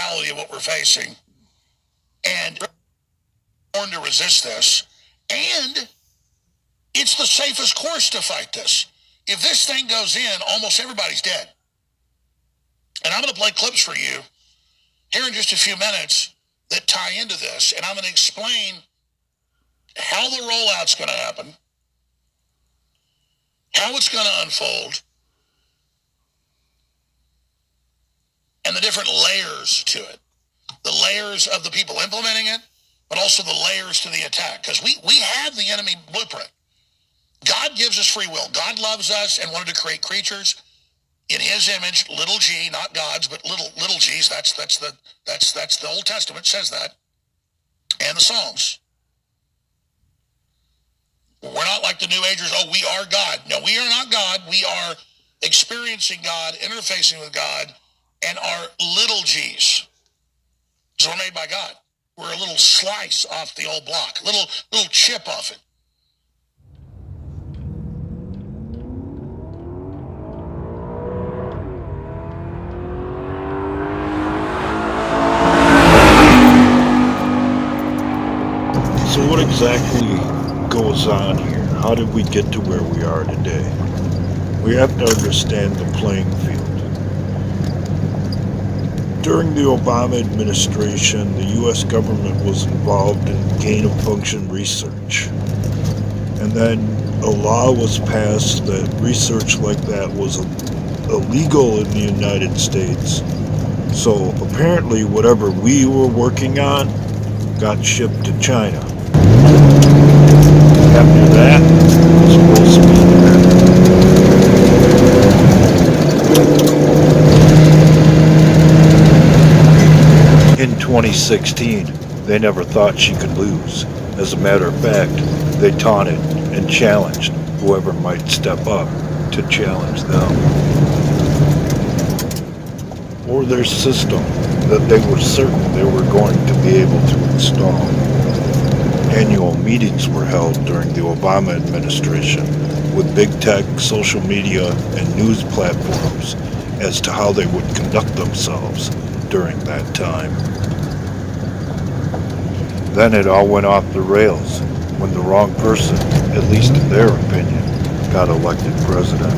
reality of what we're facing. And we're born to resist this. And it's the safest course to fight this. If this thing goes in, almost everybody's dead. And I'm going to play clips for you here in just a few minutes that tie into this. And I'm going to explain how the rollout's going to happen, how it's going to unfold, and the different layers to it. The layers of the people implementing it, but also the layers to the attack. Because we have the enemy blueprint. God gives us free will. God loves us and wanted to create creatures in his image, little g, not God's, but little g's. That's the Old Testament says that. And the Psalms. We're not like the New Agers, oh, we are God. No, we are not God. We are experiencing God, interfacing with God, and are little g's. So we're made by God. We're a little slice off the old block, little chip off it. So what exactly goes on here? How did we get to where we are today? We have to understand the playing field. During the Obama administration, the U.S. government was involved in gain-of-function research. And then a law was passed that research like that was illegal in the United States. So apparently whatever we were working on got shipped to China. After that, it's full speed ahead. In 2016, they never thought she could lose. As a matter of fact, they taunted and challenged whoever might step up to challenge them. Or their system that they were certain they were going to be able to install. Annual meetings were held during the Obama administration with big tech, social media, and news platforms as to how they would conduct themselves during that time. Then it all went off the rails when the wrong person, at least in their opinion, got elected president.